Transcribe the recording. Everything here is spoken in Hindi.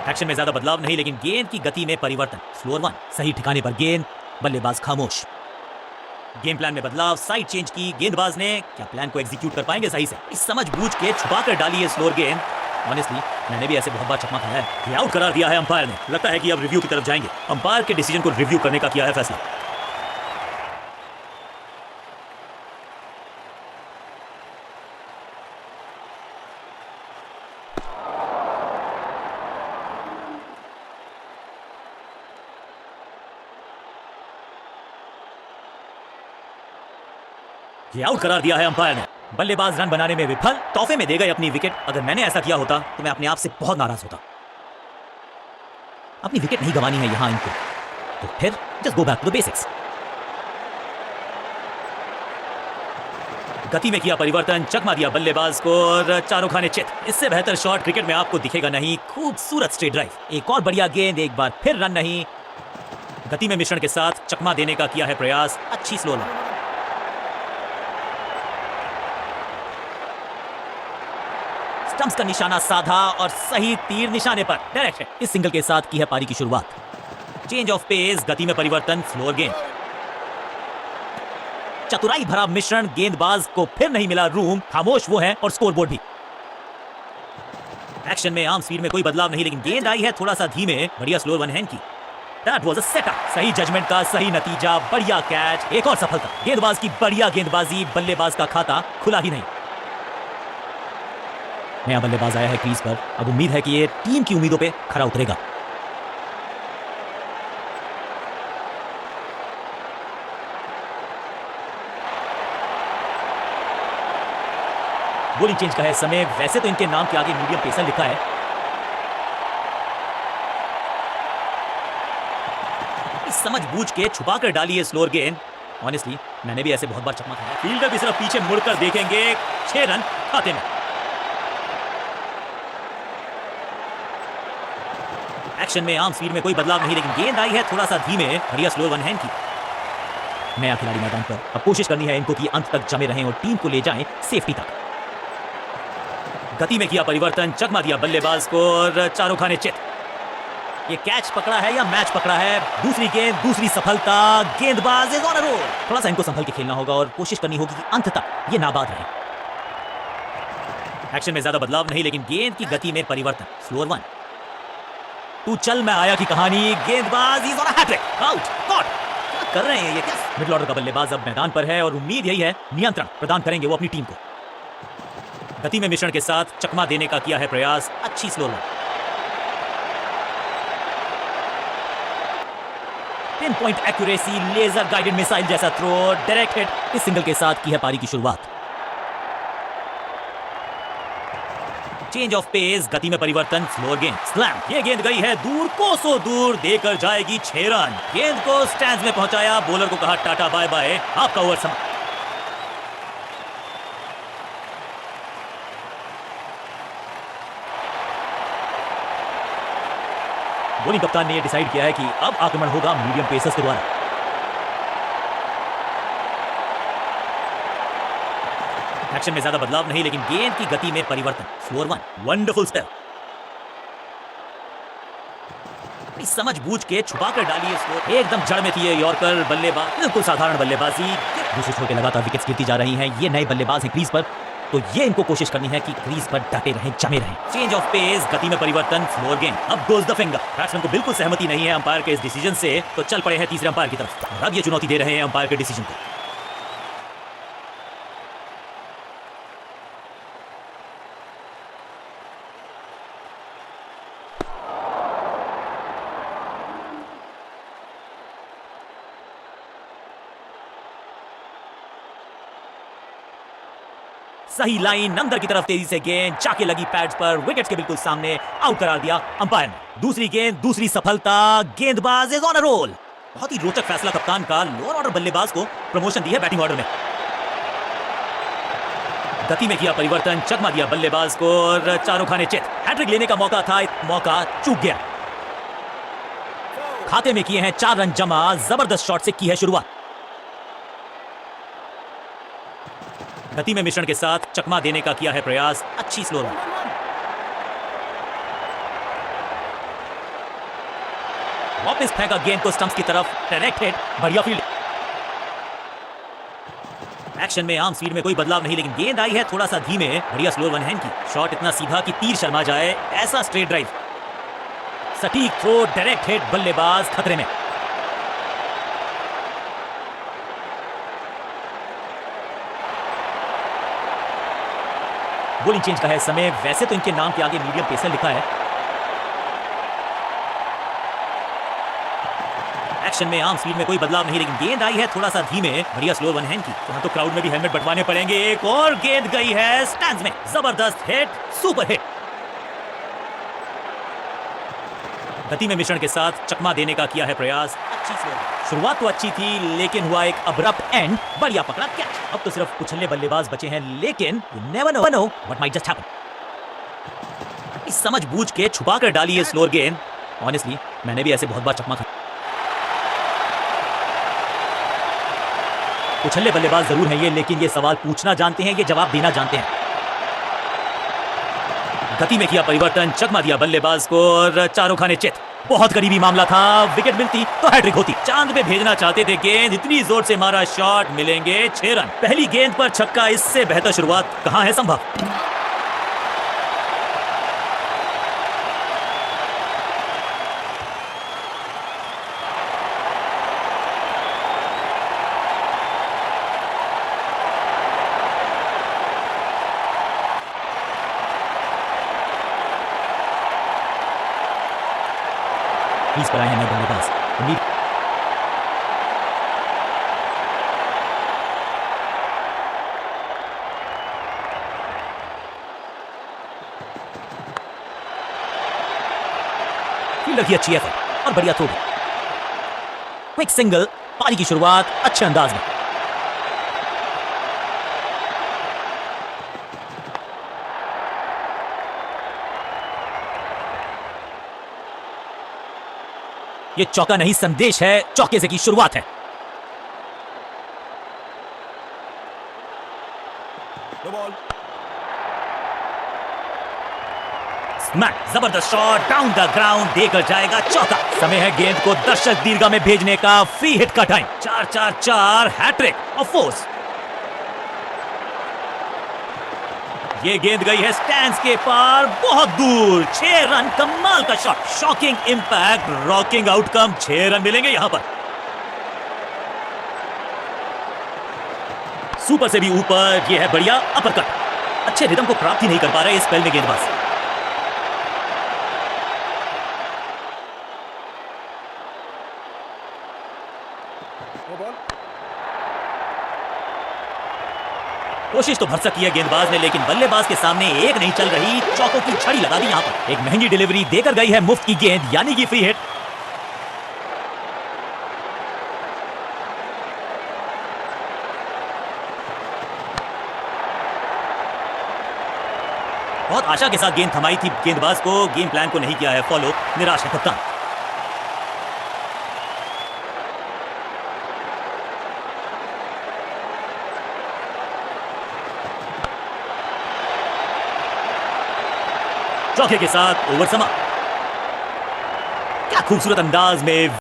एक्शन में ज्यादा बदलाव नहीं, लेकिन गेंद की गति में परिवर्तन। स्लोअर वन, सही ठिकाने पर गेंद, बल्लेबाज खामोश। गेम प्लान में बदलाव, साइड चेंज की गेंदबाज ने। क्या प्लान को एग्जीक्यूट कर पाएंगे सही से? इस समझ बूझ के छुपा कर डाली है स्लोअर गेंद। ऑनेस्टली मैंने भी ऐसे बहुत बार चकमा खाया है। ये आउट करार दिया है अंपायर ने। लगता है कि अब रिव्यू की तरफ जाएंगे। अंपायर के डिसीजन को रिव्यू करने का किया है फैसला। ये आउट करार दिया है अंपायर ने। बल्लेबाज रन बनाने में विफल, तोहफे में दे गए अपनी विकेट। अगर मैंने ऐसा किया होता तो मैं अपने आप से बहुत नाराज होता। अपनी विकेट नहीं गंवानी है यहां इनको, तो फिर just go back to the basics. गति में किया परिवर्तन, चकमा दिया बल्लेबाज को और चारों खाने चित। इससे बेहतर शॉट क्रिकेट में आपको दिखेगा नहीं। खूबसूरत स्ट्रेट ड्राइव, एक और बढ़िया गेंद, एक बार फिर रन नहीं। गति में मिश्रण के साथ चकमा देने का किया है प्रयास। अच्छी स्लो रन। स्टंप्स का निशाना साधा और सही तीर निशाने पर डायरेक्ट है। इस सिंगल के साथ की है पारी की शुरुआत। चेंज ऑफ पेस, गति में परिवर्तन, स्लोअर गेंद। चतुराई भरा मिश्रण, गेंदबाज को फिर नहीं मिला रूम। खामोश वो है और स्कोरबोर्ड भी। एक्शन में आर्म स्पीड में कोई बदलाव नहीं, लेकिन गेंद आई है थोड़ा सा धीमे। बढ़िया स्लोअर वन हैंड की। That was a setup। सही जजमेंट का सही नतीजा, बढ़िया कैच, एक और सफलता। गेंदबाज की बढ़िया गेंदबाजी, बल्लेबाज का खाता खुला ही नहीं। नया बल्लेबाज आया है क्रीज पर। अब उम्मीद है कि ये टीम की उम्मीदों पे खरा उतरेगा। बॉलिंग चेंज का है समय। वैसे तो इनके नाम के आगे मीडियम पेसर लिखा है। इस समझ बूझ के छुपा कर डाली है स्लोअर गेंद। ऑनेस्टली मैंने भी ऐसे बहुत बार चकमा खाया। फील्डर भी सिर्फ पीछे मुड़कर देखेंगे। 6 रन खाते में। एक्शन में आर्म स्पीड में कोई बदलाव नहीं, लेकिन गेंद आई है थोड़ा सा धीमे। बढ़िया स्लोअर वन हैंड की। नया खिलाड़ी मैदान पर। अब कोशिश करनी है इनको कि अंत तक जमे रहें और टीम को ले जाएं सेफ्टी तक। गति में किया परिवर्तन, चकमा दिया बल्लेबाज को और चारों खाने चित। ये कैच पकड़ा है या मैच पकड़ा है? दूसरी गेंद, दूसरी सफलता। गेंदबाज इज ऑन अ रोल। थोड़ा सा इनको संभल के खेलना होगा और कोशिश करनी होगी कि अंत तक ये नाबाद रहे। एक्शन में ज्यादा बदलाव नहीं, लेकिन गेंद की गति में परिवर्तन। Slower one. तू चल मैं आया की कहानी। गेंदबाज is on a hattrick. Out. God, क्या कर रहे हैं ये? क्या मिडिल ऑर्डर का बल्लेबाज अब मैदान पर है और उम्मीद यही है नियंत्रण प्रदान करेंगे वो अपनी टीम को। गति में मिश्रण के साथ चकमा देने का किया है प्रयास। अच्छी slow run. Pin point accuracy, laser guided missile जैसा थ्रो, डायरेक्ट हिट। इस सिंगल के साथ की है पारी की शुरुआत। चेंज ऑफ पेस, गति में परिवर्तन, स्लोअर गेंद, स्लैम। ये गेंद गई है दूर, कोसों दूर, देकर जाएगी 6 रन। गेंद को स्टैंड्स में पहुंचाया, बॉलर को कहा टाटा बाय बाय, आपका ओवर समाप्त। बॉलिंग कप्तान ने यह डिसाइड किया है कि अब आक्रमण होगा मीडियम पेसर्स के द्वारा। एक्शन में ज्यादा बदलाव नहीं, लेकिन गेंद की गति में परिवर्तन। Slower one. Wonderful step. समझ बूझ के छुपा कर डाली है स्कोर। एकदम जड़ में थी ये यॉर्कर। बल्लेबाज बिल्कुल साधारण बल्लेबाजी। दूसरे छोर पे लगातार विकेट्स गिरती जा रही हैं। ये नए बल्लेबाज हैं क्रीज पर, तो ये इनको कोशिश करनी है कि क्रीज पर डटे रहें, जमे रहें। चेंज ऑफ पेस, गति में परिवर्तन, स्लोअर गेंद। अब गोज द फिंगर। बैट्समैन को बिल्कुल सहमति नहीं है अंपायर के इस डिसीजन से, तो चल पड़े हैं तीसरे अंपायर की तरफ। अब ये चुनौती दे रहे हैं अंपायर के डिसीजन को। सही लाइन, अंदर की तरफ तेजी से गेंद जाके लगी पैड्स पर, विकेट्स के बिल्कुल सामने। आउट करार दिया अंपायर ने। दूसरी गेंद, दूसरी सफलता। गेंदबाज इज ऑन अ रोल। बहुत ही रोचक फैसला कप्तान का। लोअर ऑर्डर बल्लेबाज को प्रमोशन दी है बैटिंग ऑर्डर में। गति में किया परिवर्तन, चकमा दिया बल्लेबाज को और चारों खाने चित। हैट्रिक लेने का मौका था, मौका चूक गया। खाते में किए हैं 4 रन जमा। जबरदस्त शॉट से की है शुरुआत। गति में मिश्रण के साथ चकमा देने का किया है प्रयास। अच्छी स्लो रन। वापस फेंका गेंद को स्टंप्स की तरफ, डायरेक्ट हिट, बढ़िया फील्ड। एक्शन में आर्म स्पीड में कोई बदलाव नहीं, लेकिन गेंद आई है थोड़ा सा धीमे, बढ़िया स्लो वन हैंड की। शॉट इतना सीधा कि तीर शर्मा जाए, ऐसा स्ट्रेट ड्राइव, सटीक थ्रो, डायरेक्ट हिट, बल्लेबाज खतरे में। बॉलिंग चेंज का है समय, वैसे तो इनके नाम के आगे मीडियम पेसर लिखा है। एक्शन में आर्म स्पीड में कोई बदलाव नहीं, लेकिन गेंद आई है थोड़ा सा धीमे, बढ़िया स्लो वन हैंड की। यहाँ तो क्राउड में भी हेलमेट बंटवाने पड़ेंगे। एक और गेंद गई है स्टैंड्स में, जबरदस्त हिट, सुपर हिट। गति में मिश्रण के साथ चकमा देने का किया है प्रयास। अच्छी शुरुआत तो अच्छी थी, लेकिन हुआ एक अब्रप्ट एंड, बढ़िया पकड़ा कैच। अब तो सिर्फ उछलने बल्लेबाज बचे हैं, लेकिन you never know what might just happen। इस समझ बूझ के छुपा कर डाली है स्लोअर गेंद। ऑनेस्टली मैंने भी ऐसे बहुत बार चकमा खाया। उछलने बल्लेबाज जरूर हैं ये, लेकिन ये सवाल पूछना जानते हैं, ये जवाब देना जानते हैं। गति में किया परिवर्तन, चकमा दिया बल्लेबाज को और चारों खाने चित। बहुत करीबी मामला था, विकेट मिलती तो हैट्रिक होती। चांद पे भेजना चाहते थे गेंद, इतनी जोर से मारा शॉट, मिलेंगे 6 रन। पहली गेंद पर छक्का, इससे बेहतर शुरुआत कहां है संभव। क्रीज पर आए हैं नए बल्लेबाज। फील्डर की अच्छी एफर्ट और बढ़िया थ्रो। क्विक सिंगल, पारी की शुरुआत अच्छे अंदाज में। ये चौका नहीं संदेश है, चौके से की शुरुआत है। स्मैक, जबरदस्त शॉट, डाउन द ग्राउंड, देकर जाएगा चौका। समय है गेंद को दर्शक दीर्घा में भेजने का, फ्री हिट का टाइम। 4-4-4 hattrick of fours. ये गेंद गई है स्टैंड्स के पार, बहुत दूर, 6 रन, कमाल का shot, shocking impact, rocking outcome. 6 run मिलेंगे यहां पर। सुपर से भी ऊपर, ये है बढ़िया अपरकट। अच्छे रिदम को प्राप्त ही नहीं कर पा रहे इस स्पेल में गेंदबाज। कोशिश तो भरसक की है गेंदबाज ने, लेकिन बल्लेबाज के सामने एक नहीं चल रही, चौकों की छड़ी लगा दी यहां पर। एक महंगी डिलीवरी देकर गई है मुफ्त की गेंद, यानी कि फ्री हिट। बहुत आशा के साथ गेंद थमाई थी गेंदबाज को, गेम प्लान को नहीं किया है फॉलो, निराश है कप्तान। चौके के साथ ओवर समाप्त। क्या खूबसूरत अंदाज में